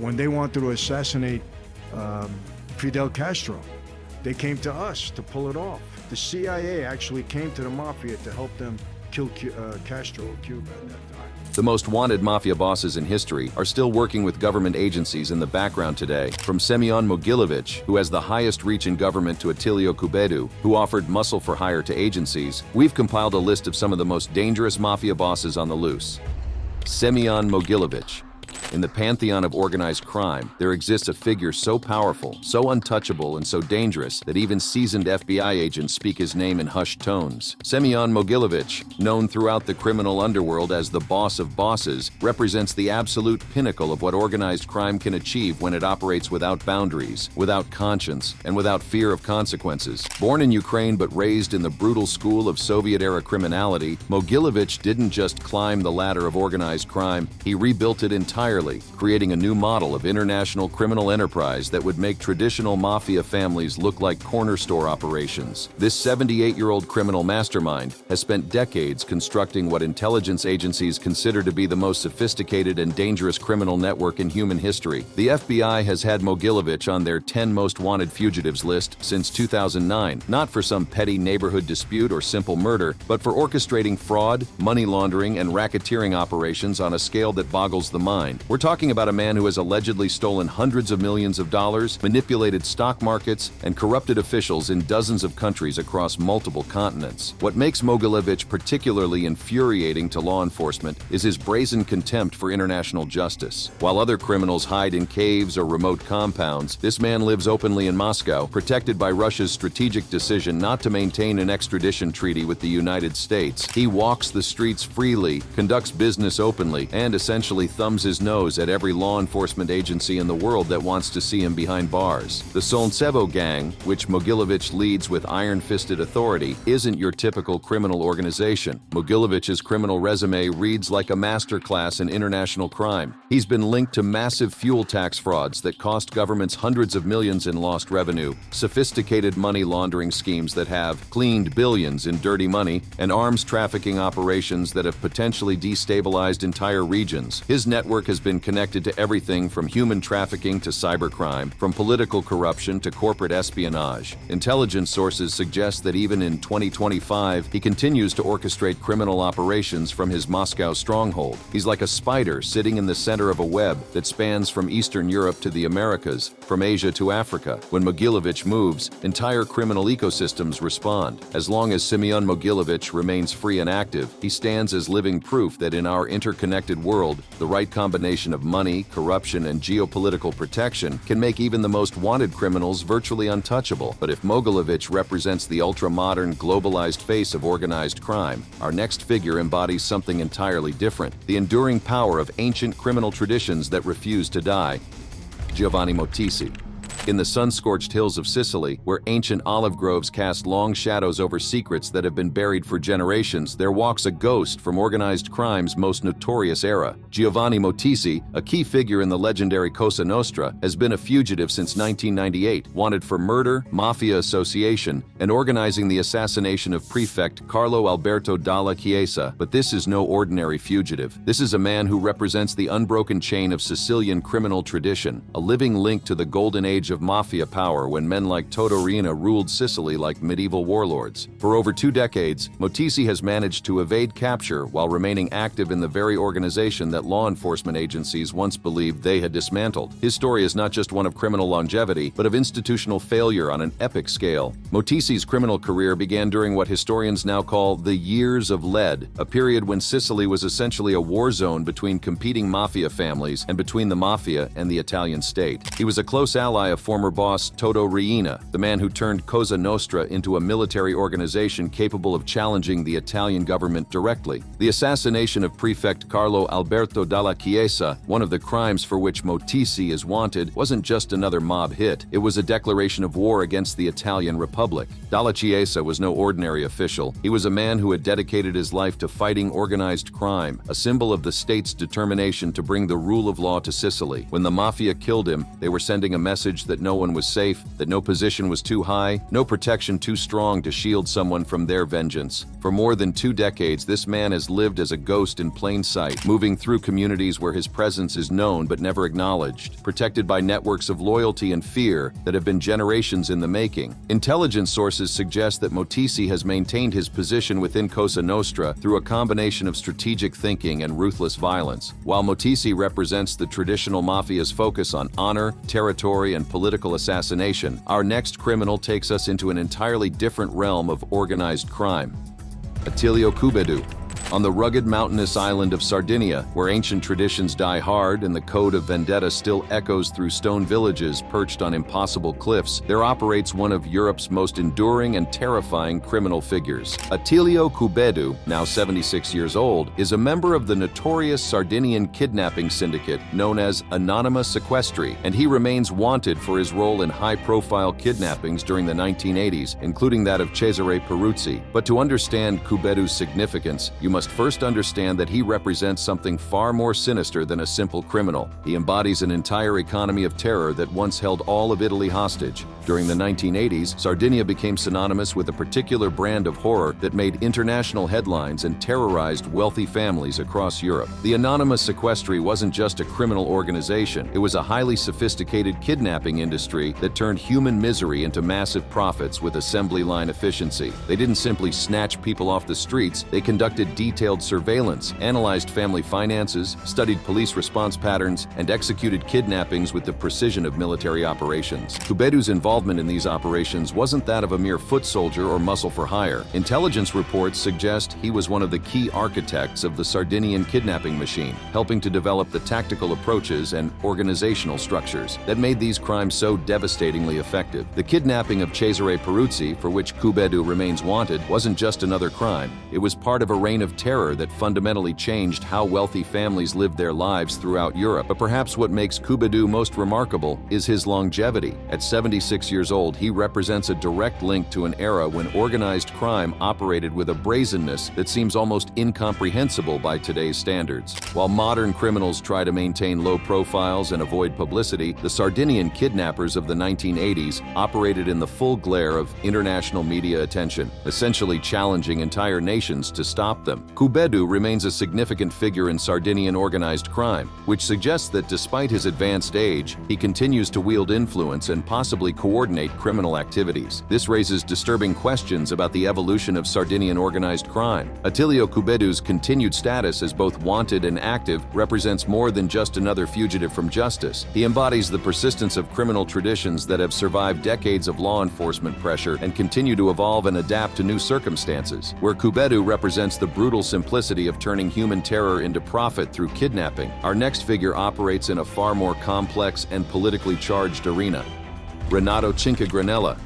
When they wanted to assassinate Fidel Castro, they came to us to pull it off. The CIA actually came to the Mafia to help them kill Castro in Cuba at that time. The most wanted Mafia bosses in history are still working with government agencies in the background today, from Simeon Mogillovich, who has the highest reach in government, to Ailio Kubedu, who offered muscle for hire to agencies. We've compiled a list of some of the most dangerous Mafia bosses on the loose. Simeon Mogillovich. In the pantheon of organized crime, there exists a figure so powerful, so untouchable, and so dangerous that even seasoned FBI agents speak his name in hushed tones. Simeon Mogillovich, known throughout the criminal underworld as the boss of bosses, represents the absolute pinnacle of what organized crime can achieve when it operates without boundaries, without conscience, and without fear of consequences. Born in Ukraine but raised in the brutal school of Soviet-era criminality, Mogillovich didn't just climb the ladder of organized crime, he rebuilt it entirely, creating a new model of international criminal enterprise that would make traditional mafia families look like corner store operations. This 78-year-old criminal mastermind has spent decades constructing what intelligence agencies consider to be the most sophisticated and dangerous criminal network in human history. The FBI has had Mogillovich on their 10 most wanted fugitives list since 2009, not for some petty neighborhood dispute or simple murder, but for orchestrating fraud, money laundering, and racketeering operations on a scale that boggles the mind. We're talking about a man who has allegedly stolen hundreds of millions of dollars, manipulated stock markets, and corrupted officials in dozens of countries across multiple continents. What makes Mogillovich particularly infuriating to law enforcement is his brazen contempt for international justice. While other criminals hide in caves or remote compounds, this man lives openly in Moscow, protected by Russia's strategic decision not to maintain an extradition treaty with the United States. He walks the streets freely, conducts business openly, and essentially thumbs his nose at every law enforcement agency in the world that wants to see him behind bars. The Solntsevo gang, which Mogillovich leads with iron-fisted authority, isn't your typical criminal organization. Mogillovich's criminal resume reads like a masterclass in international crime. He's been linked to massive fuel tax frauds that cost governments hundreds of millions in lost revenue, sophisticated money laundering schemes that have cleaned billions in dirty money, and arms trafficking operations that have potentially destabilized entire regions. His network has been connected to everything from human trafficking to cybercrime, from political corruption to corporate espionage. Intelligence sources suggest that even in 2025, he continues to orchestrate criminal operations from his Moscow stronghold. He's like a spider sitting in the center of a web that spans from Eastern Europe to the Americas, from Asia to Africa. When Mogillovich moves, entire criminal ecosystems respond. As long as Simeon Mogillovich remains free and active, he stands as living proof that in our interconnected world, the right combination of money, corruption, and geopolitical protection can make even the most wanted criminals virtually untouchable. But if Mogillovich represents the ultra-modern, globalized face of organized crime, our next figure embodies something entirely different: the enduring power of ancient criminal traditions that refuse to die. Giovani Motici. In the sun-scorched hills of Sicily, where ancient olive groves cast long shadows over secrets that have been buried for generations, there walks a ghost from organized crime's most notorious era. Giovani Motici, a key figure in the legendary Cosa Nostra, has been a fugitive since 1998, wanted for murder, mafia association, and organizing the assassination of Prefect Carlo Alberto Dalla Chiesa. But this is no ordinary fugitive. This is a man who represents the unbroken chain of Sicilian criminal tradition, a living link to the golden age of mafia power when men like Toto Riina ruled Sicily like medieval warlords. For over 2 decades, Motici has managed to evade capture while remaining active in the very organization that law enforcement agencies once believed they had dismantled. His story is not just one of criminal longevity, but of institutional failure on an epic scale. Motici's criminal career began during what historians now call the Years of Lead, a period when Sicily was essentially a war zone between competing mafia families and between the mafia and the Italian state. He was a close ally of former boss Toto Riina, the man who turned Cosa Nostra into a military organization capable of challenging the Italian government directly. The assassination of Prefect Carlo Alberto Dalla Chiesa, one of the crimes for which Motici is wanted, wasn't just another mob hit. It was a declaration of war against the Italian Republic. Dalla Chiesa was no ordinary official. He was a man who had dedicated his life to fighting organized crime, a symbol of the state's determination to bring the rule of law to Sicily. When the mafia killed him, they were sending a message that no one was safe, that no position was too high, no protection too strong to shield someone from their vengeance. For more than 2 decades, this man has lived as a ghost in plain sight, moving through communities where his presence is known but never acknowledged, protected by networks of loyalty and fear that have been generations in the making. Intelligence sources suggest that Motici has maintained his position within Cosa Nostra through a combination of strategic thinking and ruthless violence. While Motici represents the traditional mafia's focus on honor, territory, and political assassination, our next criminal takes us into an entirely different realm of organized crime. Ailio Kubedu. On the rugged mountainous island of Sardinia, where ancient traditions die hard and the code of vendetta still echoes through stone villages perched on impossible cliffs, there operates one of Europe's most enduring and terrifying criminal figures. Ailio Kubedu, now 76 years old, is a member of the notorious Sardinian kidnapping syndicate known as Anonymous Sequestri, and he remains wanted for his role in high-profile kidnappings during the 1980s, including that of Cesare Peruzzi. But to understand Kubedu's significance, you must first understand that he represents something far more sinister than a simple criminal. He embodies an entire economy of terror that once held all of Italy hostage. During the 1980s, Sardinia became synonymous with a particular brand of horror that made international headlines and terrorized wealthy families across Europe. The Anonymous Sequestri wasn't just a criminal organization, it was a highly sophisticated kidnapping industry that turned human misery into massive profits with assembly line efficiency. They didn't simply snatch people off the streets, they conducted detailed surveillance, analyzed family finances, studied police response patterns, and executed kidnappings with the precision of military operations. Kubedu's involvement in these operations wasn't that of a mere foot soldier or muscle for hire. Intelligence reports suggest he was one of the key architects of the Sardinian kidnapping machine, helping to develop the tactical approaches and organizational structures that made these crimes so devastatingly effective. The kidnapping of Cesare Peruzzi, for which Kubedu remains wanted, wasn't just another crime. It was part of a reign of terror that fundamentally changed how wealthy families lived their lives throughout Europe. But perhaps what makes Kubedu most remarkable is his longevity. At 76 years old, he represents a direct link to an era when organized crime operated with a brazenness that seems almost incomprehensible by today's standards. While modern criminals try to maintain low profiles and avoid publicity, the Sardinian kidnappers of the 1980s operated in the full glare of international media attention, essentially challenging entire nations to stop them. Kubedu remains a significant figure in Sardinian organized crime, which suggests that despite his advanced age, he continues to wield influence and possibly coordinate criminal activities. This raises disturbing questions about the evolution of Sardinian organized crime. Ailio Kubedu's continued status as both wanted and active represents more than just another fugitive from justice. He embodies the persistence of criminal traditions that have survived decades of law enforcement pressure and continue to evolve and adapt to new circumstances. Where Kubedu represents the brutal simplicity of turning human terror into profit through kidnapping, our next figure operates in a far more complex and politically charged arena. Ronaldo Granella.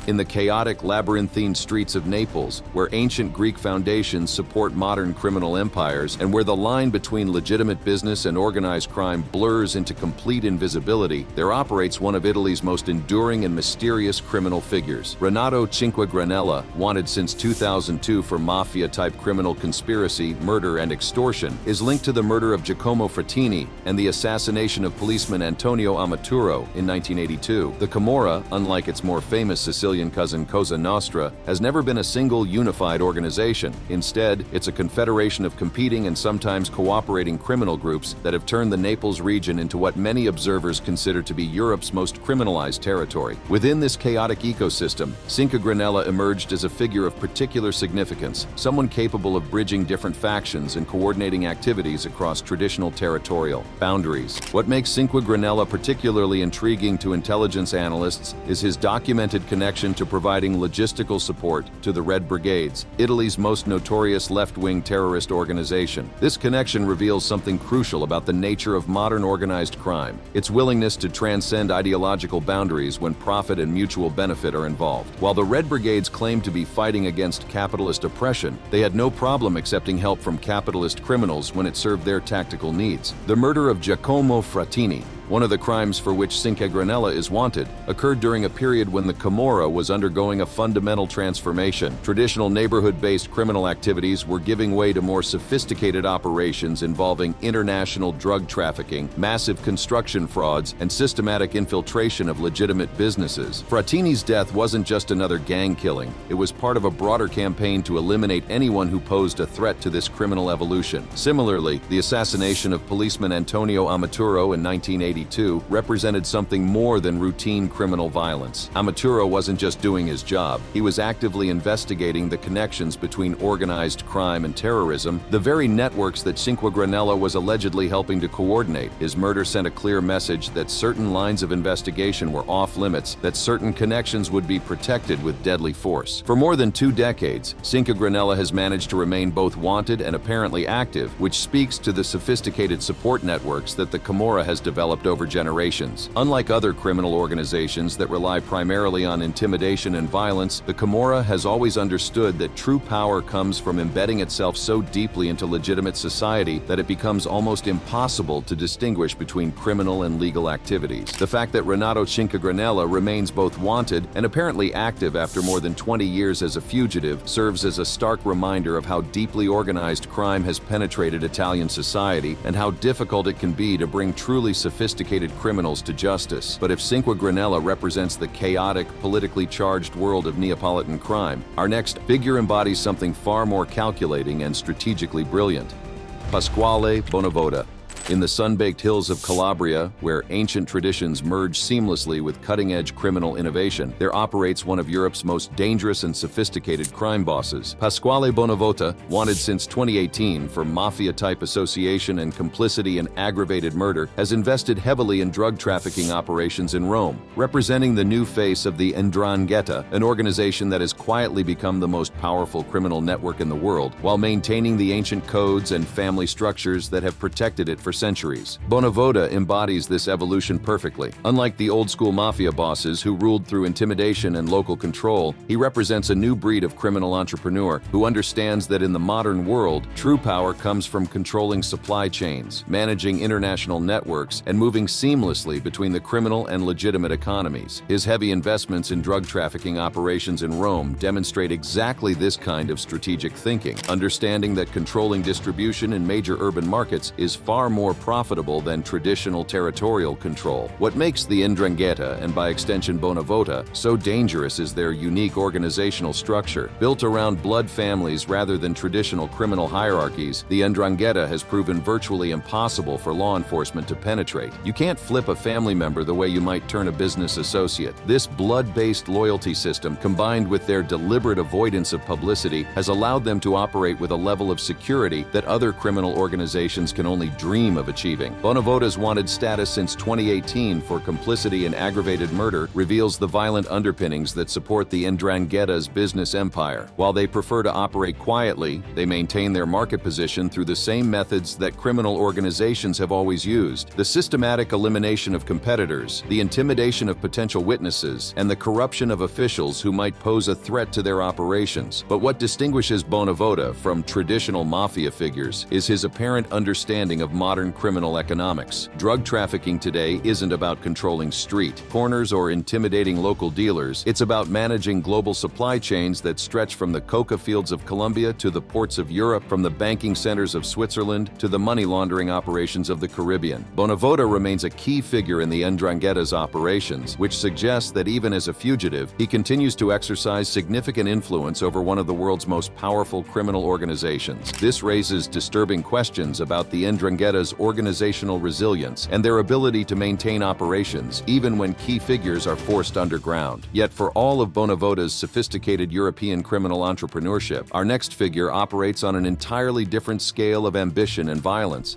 In the chaotic, labyrinthine streets of Naples, where ancient Greek foundations support modern criminal empires, and where the line between legitimate business and organized crime blurs into complete invisibility, there operates one of Italy's most enduring and mysterious criminal figures. Ronaldo Granella, wanted since 2002 for mafia-type criminal conspiracy, murder, and extortion, is linked to the murder of Giacomo Frattini and the assassination of policeman Antonio Amaturo in 1982. The Camorra, unlike its more famous Sicilian cousin Cosa Nostra, has never been a single unified organization. Instead, it's a confederation of competing and sometimes cooperating criminal groups that have turned the Naples region into what many observers consider to be Europe's most criminalized territory. Within this chaotic ecosystem, Granella emerged as a figure of particular significance, someone capable of bridging different factions and coordinating activities across traditional territorial boundaries. What makes Granella particularly intriguing to intelligence analysts is his documented connection to providing logistical support to the Red Brigades, Italy's most notorious left-wing terrorist organization. This connection reveals something crucial about the nature of modern organized crime: its willingness to transcend ideological boundaries when profit and mutual benefit are involved. While the Red Brigades claimed to be fighting against capitalist oppression, they had no problem accepting help from capitalist criminals when it served their tactical needs. The murder of Giacomo Frattini, One of the crimes for which Cinque Granella is wanted occurred during a period when the Camorra was undergoing a fundamental transformation. Traditional neighborhood-based criminal activities were giving way to more sophisticated operations involving international drug trafficking, massive construction frauds, and systematic infiltration of legitimate businesses. Frattini's death wasn't just another gang killing. It was part of a broader campaign to eliminate anyone who posed a threat to this criminal evolution. Similarly, the assassination of policeman Antonio Amaturo in 1982 represented something more than routine criminal violence. Amaturo wasn't just doing his job. He was actively investigating the connections between organized crime and terrorism, the very networks that Cinque Granella was allegedly helping to coordinate. His murder sent a clear message that certain lines of investigation were off limits, that certain connections would be protected with deadly force. For more than 2 decades, Cinque Granella has managed to remain both wanted and apparently active, which speaks to the sophisticated support networks that the Camorra has developed over generations. Unlike other criminal organizations that rely primarily on intimidation and violence, the Camorra has always understood that true power comes from embedding itself so deeply into legitimate society that it becomes almost impossible to distinguish between criminal and legal activities. The fact that Renato Cinque Granella remains both wanted and apparently active after more than 20 years as a fugitive serves as a stark reminder of how deeply organized crime has penetrated Italian society and how difficult it can be to bring truly sophisticated criminals to justice. But if Cinque Granella represents the chaotic, politically charged world of Neapolitan crime, our next figure embodies something far more calculating and strategically brilliant. Pasqual Bonavota. In the sun-baked hills of Calabria, where ancient traditions merge seamlessly with cutting-edge criminal innovation, there operates one of Europe's most dangerous and sophisticated crime bosses. Pasqual Bonavota, wanted since 2018 for Mafia-type association and complicity in aggravated murder, has invested heavily in drug trafficking operations in Rome, representing the new face of the 'Ndrangheta, an organization that has quietly become the most powerful criminal network in the world, while maintaining the ancient codes and family structures that have protected it for centuries. Bonavota embodies this evolution perfectly. Unlike the old-school mafia bosses who ruled through intimidation and local control, he represents a new breed of criminal entrepreneur who understands that in the modern world, true power comes from controlling supply chains, managing international networks, and moving seamlessly between the criminal and legitimate economies. His heavy investments in drug trafficking operations in Rome demonstrate exactly this kind of strategic thinking, understanding that controlling distribution in major urban markets is far more profitable than traditional territorial control. What makes the 'Ndrangheta, and by extension Bonavota, so dangerous is their unique organizational structure. Built around blood families rather than traditional criminal hierarchies, the 'Ndrangheta has proven virtually impossible for law enforcement to penetrate. You can't flip a family member the way you might turn a business associate. This blood-based loyalty system, combined with their deliberate avoidance of publicity, has allowed them to operate with a level of security that other criminal organizations can only dream of achieving. Bonavota's wanted status since 2018 for complicity in aggravated murder reveals the violent underpinnings that support the 'Ndrangheta's business empire. While they prefer to operate quietly, they maintain their market position through the same methods that criminal organizations have always used: the systematic elimination of competitors, the intimidation of potential witnesses, and the corruption of officials who might pose a threat to their operations. But what distinguishes Bonavota from traditional mafia figures is his apparent understanding of modern criminal economics. Drug trafficking today isn't about controlling street corners or intimidating local dealers. It's about managing global supply chains that stretch from the coca fields of Colombia to the ports of Europe, from the banking centers of Switzerland to the money laundering operations of the Caribbean. Bonavota remains a key figure in the 'Ndrangheta's operations, which suggests that even as a fugitive, he continues to exercise significant influence over one of the world's most powerful criminal organizations. This raises disturbing questions about the 'Ndrangheta's organizational resilience and their ability to maintain operations, even when key figures are forced underground. Yet for all of Bonavota's sophisticated European criminal entrepreneurship, our next figure operates on an entirely different scale of ambition and violence.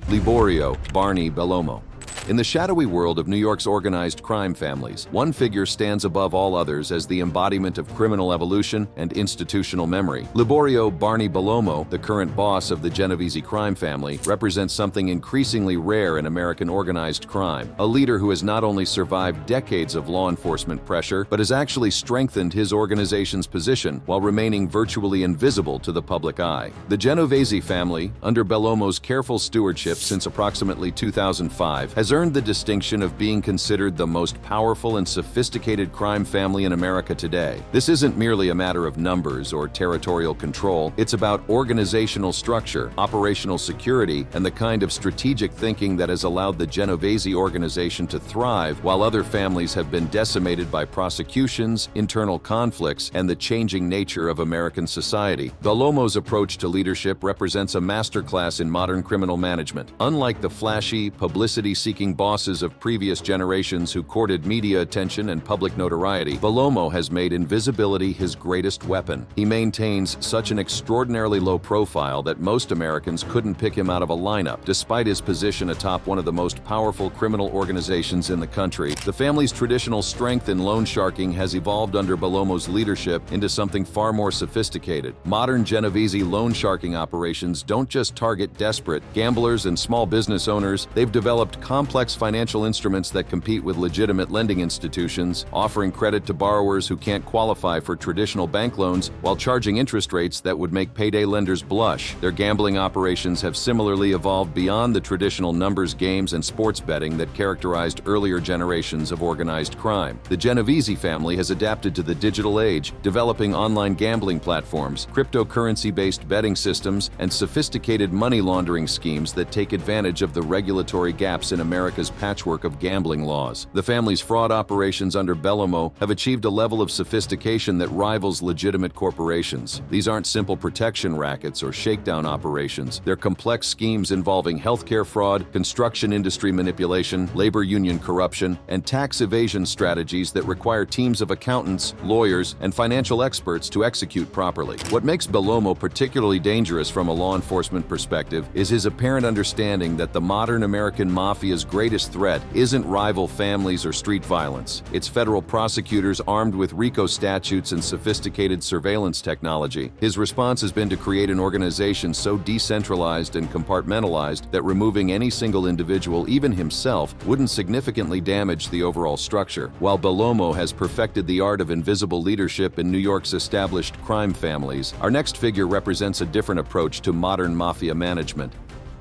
Liborio Barney Balomo. In the shadowy world of New York's organized crime families, one figure stands above all others as the embodiment of criminal evolution and institutional memory. Liborio Barney Balomo, the current boss of the Genovese crime family, represents something increasingly rare in American organized crime: a leader who has not only survived decades of law enforcement pressure, but has actually strengthened his organization's position while remaining virtually invisible to the public eye. The Genovese family, under Balomo's careful stewardship since approximately 2005, has earned the distinction of being considered the most powerful and sophisticated crime family in America today. This isn't merely a matter of numbers or territorial control, it's about organizational structure, operational security, and the kind of strategic thinking that has allowed the Genovese organization to thrive while other families have been decimated by prosecutions, internal conflicts, and the changing nature of American society. Balomo's approach to leadership represents a masterclass in modern criminal management. Unlike the flashy, publicity-seeking bosses of previous generations who courted media attention and public notoriety, Balomo has made invisibility his greatest weapon. He maintains such an extraordinarily low profile that most Americans couldn't pick him out of a lineup. Despite his position atop one of the most powerful criminal organizations in the country, the family's traditional strength in loan sharking has evolved under Balomo's leadership into something far more sophisticated. Modern Genovese loan sharking operations don't just target desperate gamblers and small business owners, they've developed complex financial instruments that compete with legitimate lending institutions, offering credit to borrowers who can't qualify for traditional bank loans while charging interest rates that would make payday lenders blush. Their gambling operations have similarly evolved beyond the traditional numbers games and sports betting that characterized earlier generations of organized crime. The Genovese family has adapted to the digital age, developing online gambling platforms, cryptocurrency-based betting systems, and sophisticated money laundering schemes that take advantage of the regulatory gaps in America's patchwork of gambling laws. The family's fraud operations under Balomo have achieved a level of sophistication that rivals legitimate corporations. These aren't simple protection rackets or shakedown operations. They're complex schemes involving healthcare fraud, construction industry manipulation, labor union corruption, and tax evasion strategies that require teams of accountants, lawyers, and financial experts to execute properly. What makes Balomo particularly dangerous from a law enforcement perspective is his apparent understanding that the modern American mafia's greatest threat isn't rival families or street violence. It's federal prosecutors armed with RICO statutes and sophisticated surveillance technology. His response has been to create an organization so decentralized and compartmentalized that removing any single individual, even himself, wouldn't significantly damage the overall structure. While Balomo has perfected the art of invisible leadership in New York's established crime families, our next figure represents a different approach to modern mafia management.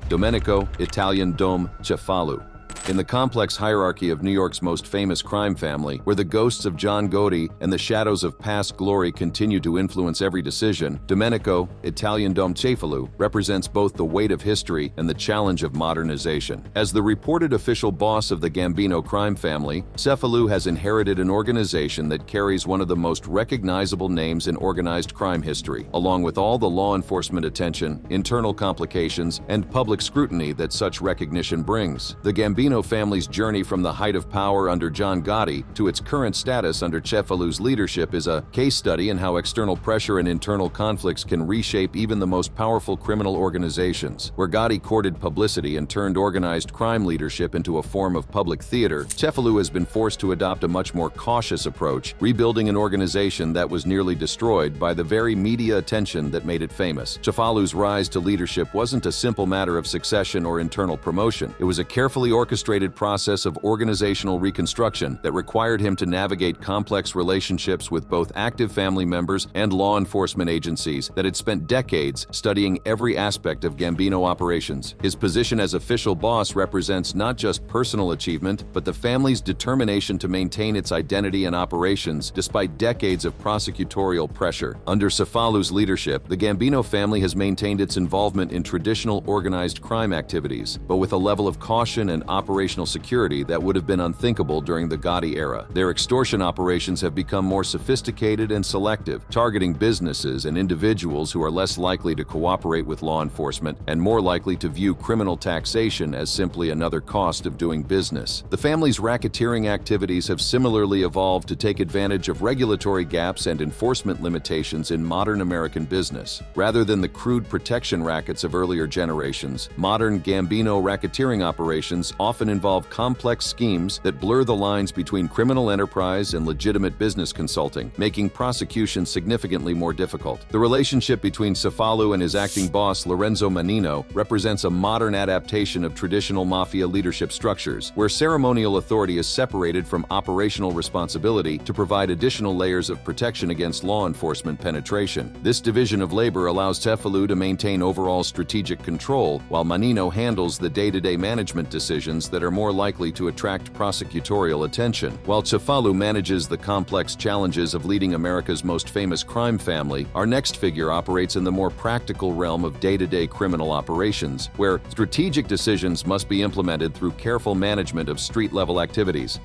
Domenico, Italian Dom, Safalu. In the complex hierarchy of New York's most famous crime family, where the ghosts of John Gotti and the shadows of past glory continue to influence every decision, Domenico, Italian Dom Safalu, represents both the weight of history and the challenge of modernization. As the reported official boss of the Gambino crime family, Safalu has inherited an organization that carries one of the most recognizable names in organized crime history, along with all the law enforcement attention, internal complications, and public scrutiny that such recognition brings. The Gambino family's journey from the height of power under John Gotti to its current status under Safalu's leadership is a case study in how external pressure and internal conflicts can reshape even the most powerful criminal organizations. Where Gotti courted publicity and turned organized crime leadership into a form of public theater, Safalu has been forced to adopt a much more cautious approach, rebuilding an organization that was nearly destroyed by the very media attention that made it famous. Safalu's rise to leadership wasn't a simple matter of succession or internal promotion. It was a carefully orchestrated process of organizational reconstruction that required him to navigate complex relationships with both active family members and law enforcement agencies that had spent decades studying every aspect of Gambino operations. His position as official boss represents not just personal achievement, but the family's determination to maintain its identity and operations despite decades of prosecutorial pressure. Under Safalu's leadership, the Gambino family has maintained its involvement in traditional organized crime activities, but with a level of caution and operational security that would have been unthinkable during the Gotti era. Their extortion operations have become more sophisticated and selective, targeting businesses and individuals who are less likely to cooperate with law enforcement and more likely to view criminal taxation as simply another cost of doing business. The family's racketeering activities have similarly evolved to take advantage of regulatory gaps and enforcement limitations in modern American business. Rather than the crude protection rackets of earlier generations, modern Gambino racketeering operations often involve complex schemes that blur the lines between criminal enterprise and legitimate business consulting, making prosecution significantly more difficult. The relationship between Safalu and his acting boss, Lorenzo Manino, represents a modern adaptation of traditional mafia leadership structures, where ceremonial authority is separated from operational responsibility to provide additional layers of protection against law enforcement penetration. This division of labor allows Safalu to maintain overall strategic control, while Manino handles the day-to-day management decisions areas that are more likely to attract prosecutorial attention. While Safalu manages the complex challenges of leading America's most famous crime family, our next figure operates in the more practical realm of day-to-day criminal operations, where strategic decisions must be implemented through careful management of street-level activities.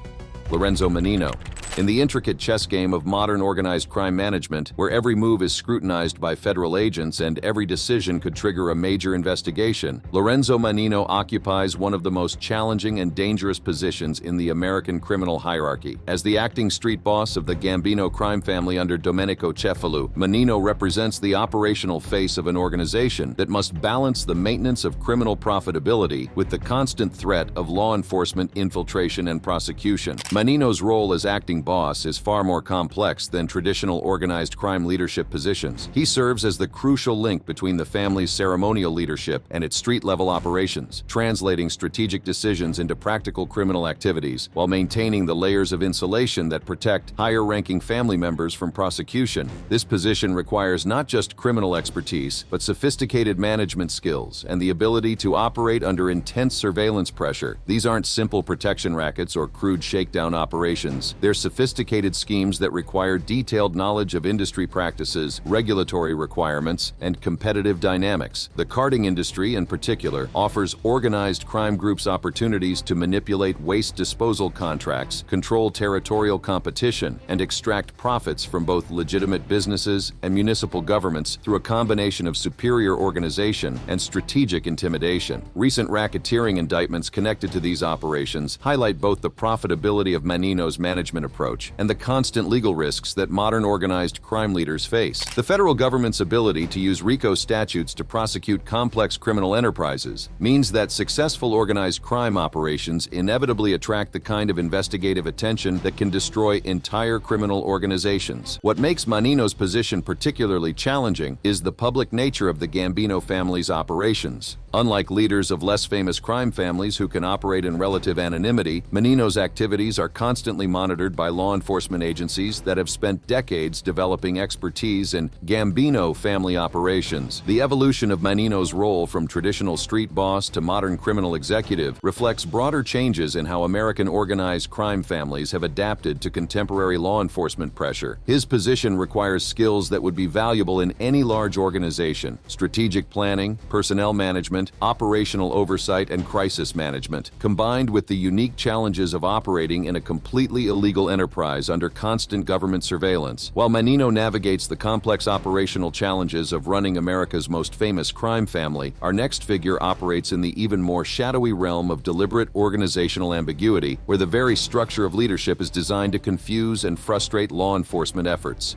Lorenzo Manino. In the intricate chess game of modern organized crime management, where every move is scrutinized by federal agents and every decision could trigger a major investigation, Lorenzo Manino occupies one of the most challenging and dangerous positions in the American criminal hierarchy. As the acting street boss of the Gambino crime family under Domenico, Manino represents the operational face of an organization that must balance the maintenance of criminal profitability with the constant threat of law enforcement infiltration and prosecution. Manino's role as acting boss is far more complex than traditional organized crime leadership positions. He serves as the crucial link between the family's ceremonial leadership and its street-level operations, translating strategic decisions into practical criminal activities while maintaining the layers of insulation that protect higher-ranking family members from prosecution. This position requires not just criminal expertise, but sophisticated management skills and the ability to operate under intense surveillance pressure. These aren't simple protection rackets or crude shakedown operations. They're sophisticated schemes that require detailed knowledge of industry practices, regulatory requirements, and competitive dynamics. The carding industry, in particular, offers organized crime groups opportunities to manipulate waste disposal contracts, control territorial competition, and extract profits from both legitimate businesses and municipal governments through a combination of superior organization and strategic intimidation. Recent racketeering indictments connected to these operations highlight both the profitability of Manino's management approach and the constant legal risks that modern organized crime leaders face. The federal government's ability to use RICO statutes to prosecute complex criminal enterprises means that successful organized crime operations inevitably attract the kind of investigative attention that can destroy entire criminal organizations. What makes Manino's position particularly challenging is the public nature of the Gambino family's operations. Unlike leaders of less famous crime families who can operate in relative anonymity, Manino's activities are constantly monitored by law enforcement agencies that have spent decades developing expertise in Gambino family operations. The evolution of Manino's role from traditional street boss to modern criminal executive reflects broader changes in how American organized crime families have adapted to contemporary law enforcement pressure. His position requires skills that would be valuable in any large organization: strategic planning, personnel management, operational oversight, and crisis management, combined with the unique challenges of operating in a completely illegal enterprise under constant government surveillance. While Manino navigates the complex operational challenges of running America's most famous crime family, our next figure operates in the even more shadowy realm of deliberate organizational ambiguity, where the very structure of leadership is designed to confuse and frustrate law enforcement efforts.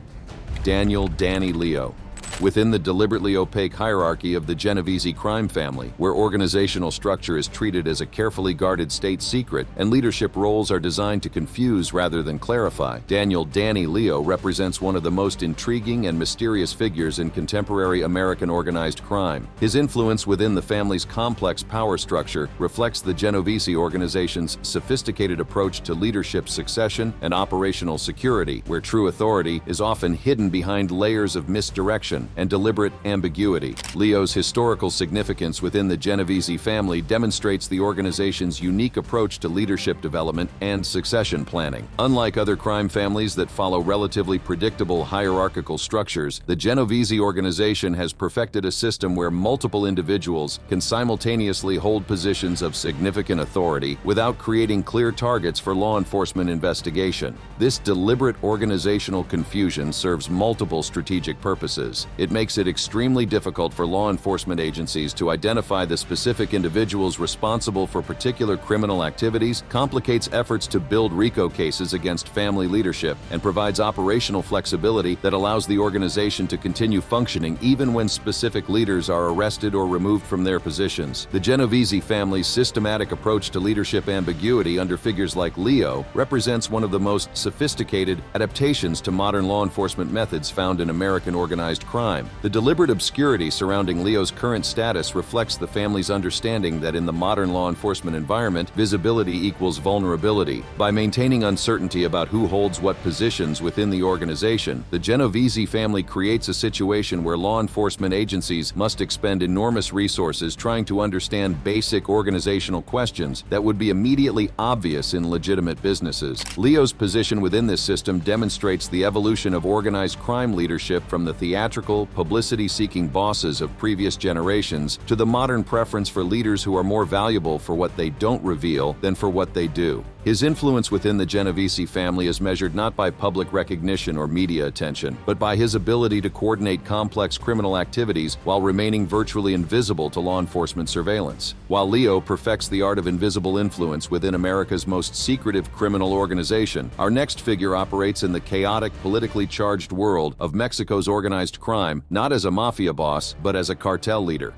Danny Leo. Within the deliberately opaque hierarchy of the Genovese crime family, where organizational structure is treated as a carefully guarded state secret and leadership roles are designed to confuse rather than clarify, Danny Leo represents one of the most intriguing and mysterious figures in contemporary American organized crime. His influence within the family's complex power structure reflects the Genovese organization's sophisticated approach to leadership succession and operational security, where true authority is often hidden behind layers of misdirection and deliberate ambiguity. Leo's historical significance within the Genovese family demonstrates the organization's unique approach to leadership development and succession planning. Unlike other crime families that follow relatively predictable hierarchical structures, the Genovese organization has perfected a system where multiple individuals can simultaneously hold positions of significant authority without creating clear targets for law enforcement investigation. This deliberate organizational confusion serves multiple strategic purposes. It makes it extremely difficult for law enforcement agencies to identify the specific individuals responsible for particular criminal activities, complicates efforts to build RICO cases against family leadership, and provides operational flexibility that allows the organization to continue functioning even when specific leaders are arrested or removed from their positions. The Genovese family's systematic approach to leadership ambiguity under figures like Leo represents one of the most sophisticated adaptations to modern law enforcement methods found in American organized crime. crime. The deliberate obscurity surrounding Leo's current status reflects the family's understanding that in the modern law enforcement environment, visibility equals vulnerability. By maintaining uncertainty about who holds what positions within the organization, the Genovese family creates a situation where law enforcement agencies must expend enormous resources trying to understand basic organizational questions that would be immediately obvious in legitimate businesses. Leo's position within this system demonstrates the evolution of organized crime leadership from the theatrical, publicity-seeking bosses of previous generations to the modern preference for leaders who are more valuable for what they don't reveal than for what they do. His influence within the Genovese family is measured not by public recognition or media attention, but by his ability to coordinate complex criminal activities while remaining virtually invisible to law enforcement surveillance. While Leo perfects the art of invisible influence within America's most secretive criminal organization, our next figure operates in the chaotic, politically charged world of Mexico's organized crime, not as a mafia boss, but as a cartel leader.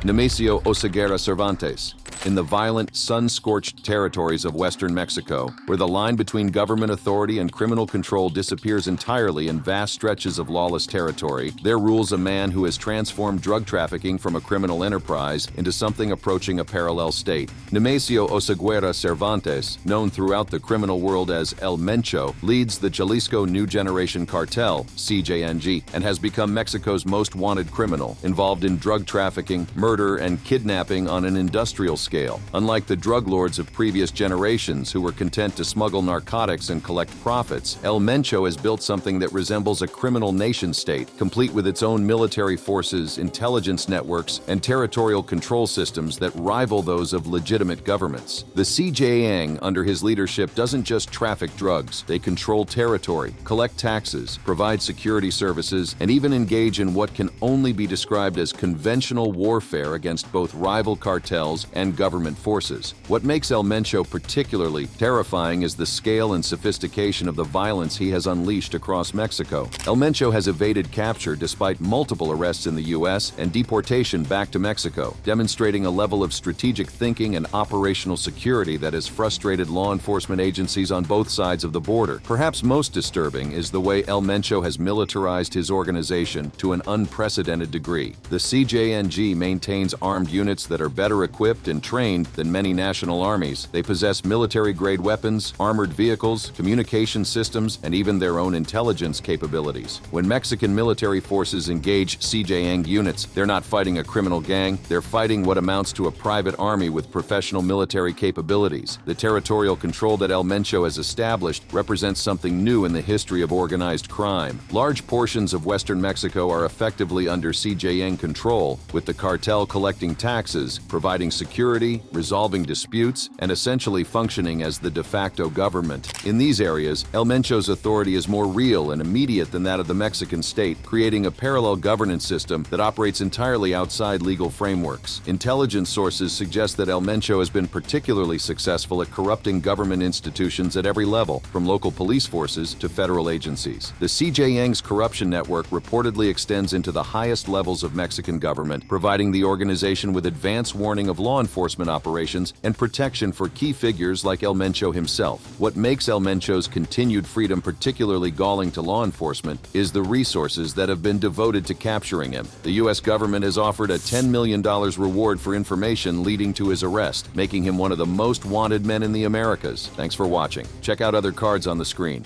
Nemesio Oseguera Cervantes. In the violent, sun-scorched territories of western Mexico, where the line between government authority and criminal control disappears entirely in vast stretches of lawless territory, there rules a man who has transformed drug trafficking from a criminal enterprise into something approaching a parallel state. Nemesio Oseguera Cervantes, known throughout the criminal world as El Mencho, leads the Jalisco New Generation Cartel, CJNG, and has become Mexico's most wanted criminal, involved in drug trafficking, murder, and kidnapping on an industrial scale. Unlike the drug lords of previous generations who were content to smuggle narcotics and collect profits, El Mencho has built something that resembles a criminal nation-state, complete with its own military forces, intelligence networks, and territorial control systems that rival those of legitimate governments. The CJNG, under his leadership, doesn't just traffic drugs. They control territory, collect taxes, provide security services, and even engage in what can only be described as conventional warfare against both rival cartels and government forces. What makes El Mencho particularly terrifying is the scale and sophistication of the violence he has unleashed across Mexico. El Mencho has evaded capture despite multiple arrests in the U.S. and deportation back to Mexico, demonstrating a level of strategic thinking and operational security that has frustrated law enforcement agencies on both sides of the border. Perhaps most disturbing is the way El Mencho has militarized his organization to an unprecedented degree. The CJNG maintains armed units that are better equipped and trained than many national armies. They possess military-grade weapons, armored vehicles, communication systems, and even their own intelligence capabilities. When Mexican military forces engage CJNG units, they're not fighting a criminal gang, they're fighting what amounts to a private army with professional military capabilities. The territorial control that El Mencho has established represents something new in the history of organized crime. Large portions of western Mexico are effectively under CJNG control, with the cartel collecting taxes, providing security, resolving disputes, and essentially functioning as the de facto government. In these areas, El Mencho's authority is more real and immediate than that of the Mexican state, creating a parallel governance system that operates entirely outside legal frameworks. Intelligence sources suggest that El Mencho has been particularly successful at corrupting government institutions at every level, from local police forces to federal agencies. The CJNG's corruption network reportedly extends into the highest levels of Mexican government, providing the organization with advance warning of law enforcement operations and protection for key figures like El Mencho himself. What makes El Mencho's continued freedom particularly galling to law enforcement is the resources that have been devoted to capturing him. The U.S. government has offered a $10 million reward for information leading to his arrest, making him one of the most wanted men in the Americas. Thanks for watching. Check out other cards on the screen.